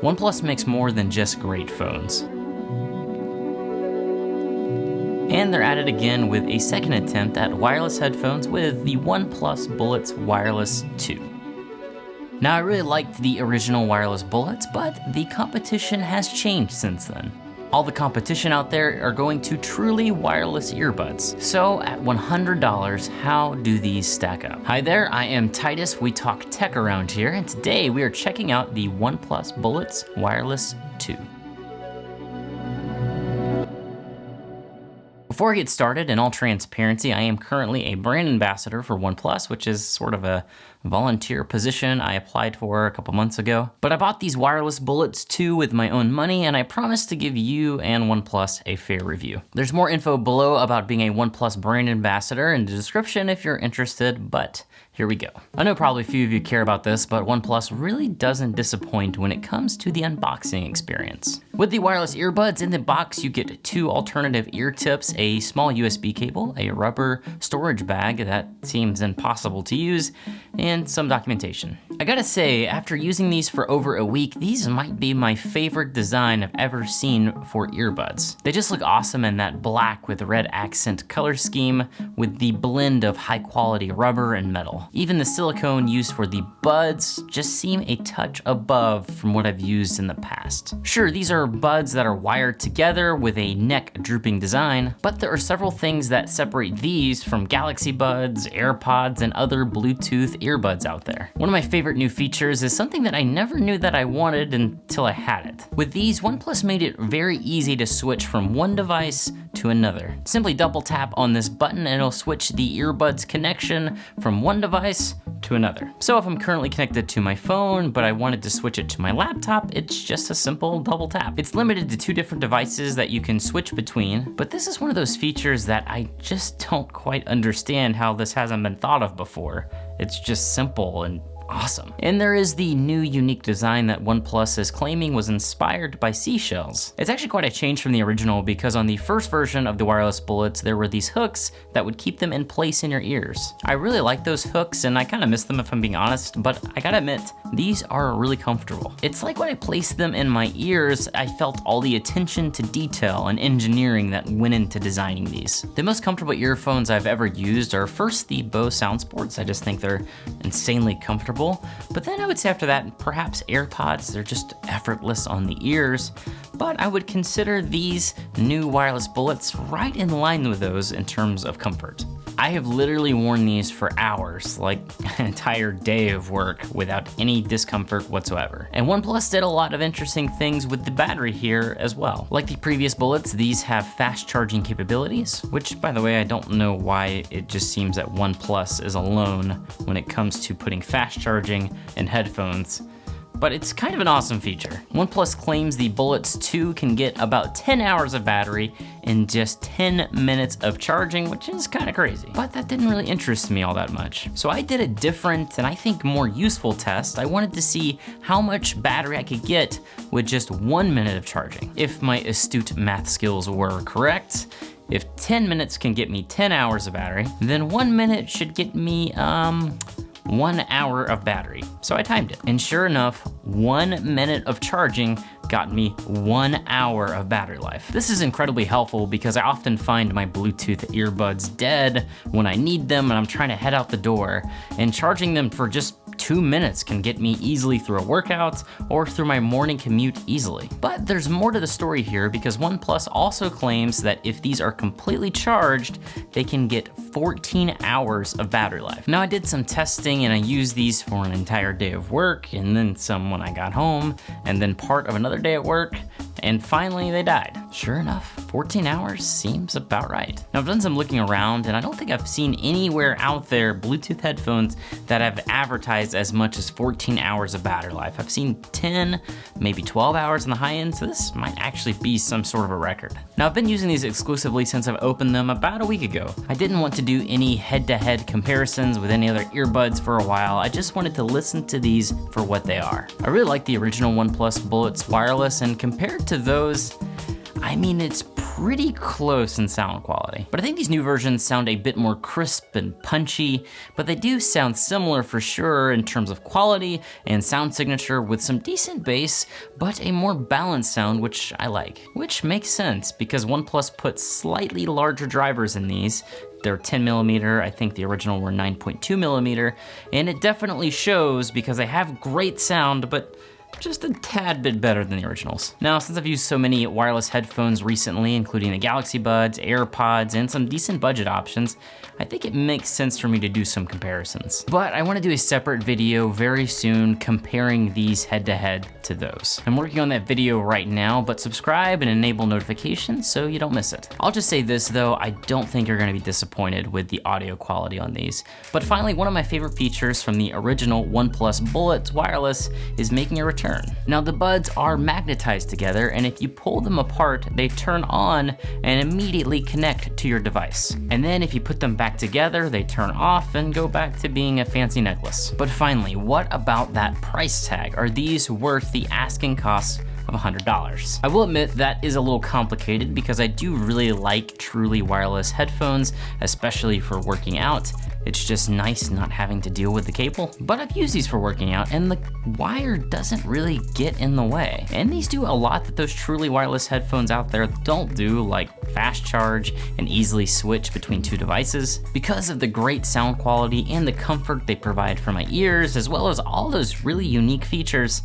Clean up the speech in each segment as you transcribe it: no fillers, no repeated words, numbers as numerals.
OnePlus makes more than just great phones. And they're at it again with a second attempt at wireless headphones with the OnePlus Bullets Wireless 2. Now, I really liked the original wireless Bullets, but the competition has changed since then. All the competition out there are going to truly wireless earbuds. So at $100, how do these stack up? Hi there, I am Titus. We talk tech around here, and today we are checking out the OnePlus Bullets Wireless 2. Before I get started, in all transparency, I am currently a brand ambassador for OnePlus, which is sort of a volunteer position I applied for a couple months ago. But I bought these wireless Bullets 2 with my own money, and I promised to give you and OnePlus a fair review. There's more info below about being a OnePlus brand ambassador in the description if you're interested, but here we go. I know probably few of you care about this, but OnePlus really doesn't disappoint when it comes to the unboxing experience. With the wireless earbuds in the box, you get 2 alternative ear tips, a small USB cable, a rubber storage bag that seems impossible to use, and some documentation. I gotta say, after using these for over a week, these might be my favorite design I've ever seen for earbuds. They just look awesome in that black with red accent color scheme with the blend of high quality rubber and metal. Even the silicone used for the buds just seem a touch above from what I've used in the past. Sure, these are buds that are wired together with a neck drooping design, but there are several things that separate these from Galaxy Buds, AirPods, and other Bluetooth earbuds out there. One of my favorite new features is something that I never knew that I wanted until I had it. With these, OnePlus made it very easy to switch from one device to another. Simply double tap on this button and it'll switch the earbuds connection from one device to another. So if I'm currently connected to my phone, but I wanted to switch it to my laptop, it's just a simple double tap. It's limited to 2 different devices that you can switch between, but this is one of those features that I just don't quite understand how this hasn't been thought of before. It's just simple and awesome. And there is the new unique design that OnePlus is claiming was inspired by seashells. It's actually quite a change from the original because on the first version of the wireless Bullets, there were these hooks that would keep them in place in your ears. I really like those hooks and I kind of miss them if I'm being honest, but I gotta admit, these are really comfortable. It's like when I placed them in my ears, I felt all the attention to detail and engineering that went into designing these. The most comfortable earphones I've ever used are first the Bose SoundSports. I just think they're insanely comfortable. But then I would say after that, perhaps AirPods, they're just effortless on the ears. But I would consider these new wireless Bullets right in line with those in terms of comfort. I have literally worn these for hours, like an entire day of work without any discomfort whatsoever. And OnePlus did a lot of interesting things with the battery here as well. Like the previous Bullets, these have fast charging capabilities, which by the way, I don't know why it just seems that OnePlus is alone when it comes to putting fast charging in headphones. But it's kind of an awesome feature. OnePlus claims the Bullets 2 can get about 10 hours of battery in just 10 minutes of charging, which is kind of crazy. But that didn't really interest me all that much. So I did a different and I think more useful test. I wanted to see how much battery I could get with just 1 minute of charging. If my astute math skills were correct, if 10 minutes can get me 10 hours of battery, then 1 minute should get me 1 hour of battery. So I timed it. And sure enough, 1 minute of charging got me 1 hour of battery life. This is incredibly helpful because I often find my Bluetooth earbuds dead when I need them and I'm trying to head out the door, and charging them for just 2 minutes can get me easily through a workout or through my morning commute easily. But there's more to the story here because OnePlus also claims that if these are completely charged, they can get 14 hours of battery life. Now I did some testing and I used these for an entire day of work and then some when I got home and then part of another day at work, and finally they died. Sure enough, 14 hours seems about right. Now I've done some looking around and I don't think I've seen anywhere out there Bluetooth headphones that have advertised as much as 14 hours of battery life. I've seen 10, maybe 12 hours on the high end, so this might actually be some sort of a record. Now I've been using these exclusively since I've opened them about a week ago. I didn't want to do any head-to-head comparisons with any other earbuds for a while. I just wanted to listen to these for what they are. I really like the original OnePlus Bullets wireless, and compared to those, I mean, it's pretty close in sound quality. But I think these new versions sound a bit more crisp and punchy, but they do sound similar for sure in terms of quality and sound signature, with some decent bass, but a more balanced sound, which I like. Which makes sense because OnePlus put slightly larger drivers in these. They're 10mm, I think the original were 9.2mm, and it definitely shows because they have great sound, but just a tad bit better than the originals. Now, since I've used so many wireless headphones recently, including the Galaxy Buds, AirPods, and some decent budget options, I think it makes sense for me to do some comparisons. But I want to do a separate video very soon comparing these head-to-head to those. I'm working on that video right now, but subscribe and enable notifications so you don't miss it. I'll just say this though, I don't think you're gonna be disappointed with the audio quality on these. But finally, one of my favorite features from the original OnePlus Bullets wireless is making a return. Now the buds are magnetized together, and if you pull them apart, they turn on and immediately connect to your device. And then if you put them back together, they turn off and go back to being a fancy necklace. But finally, what about that price tag? Are these worth the asking cost of $100? I will admit that is a little complicated because I do really like truly wireless headphones, especially for working out. It's just nice not having to deal with the cable. But I've used these for working out and the wire doesn't really get in the way. And these do a lot that those truly wireless headphones out there don't do, like fast charge and easily switch between two devices. Because of the great sound quality and the comfort they provide for my ears, as well as all those really unique features,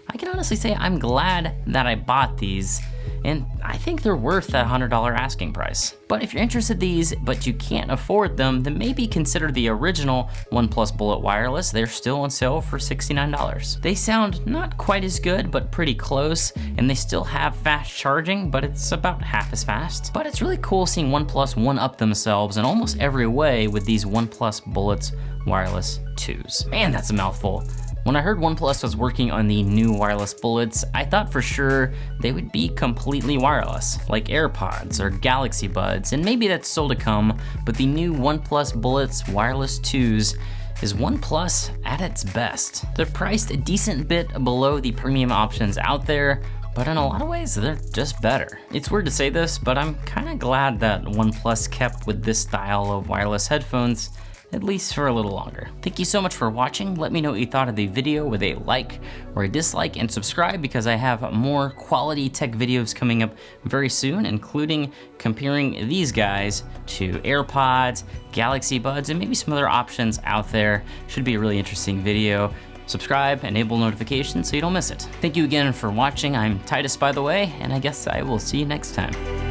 I can honestly say I'm glad that I bought these, and I think they're worth that $100 asking price. But if you're interested in these, but you can't afford them, then maybe consider the original OnePlus Bullet Wireless. They're still on sale for $69. They sound not quite as good, but pretty close, and they still have fast charging, but it's about half as fast. But it's really cool seeing OnePlus one-up themselves in almost every way with these OnePlus Bullets Wireless 2s. Man, that's a mouthful. When I heard OnePlus was working on the new wireless bullets, I thought for sure they would be completely wireless, like AirPods or Galaxy Buds, and maybe that's still to come, but the new OnePlus Bullets Wireless 2s is OnePlus at its best. They're priced a decent bit below the premium options out there, but in a lot of ways, they're just better. It's weird to say this, but I'm kinda glad that OnePlus kept with this style of wireless headphones, at least for a little longer. Thank you so much for watching. Let me know what you thought of the video with a like or a dislike, and subscribe because I have more quality tech videos coming up very soon, including comparing these guys to AirPods, Galaxy Buds, and maybe some other options out there. Should be a really interesting video. Subscribe, enable notifications so you don't miss it. Thank you again for watching. I'm Titus, by the way, and I guess I will see you next time.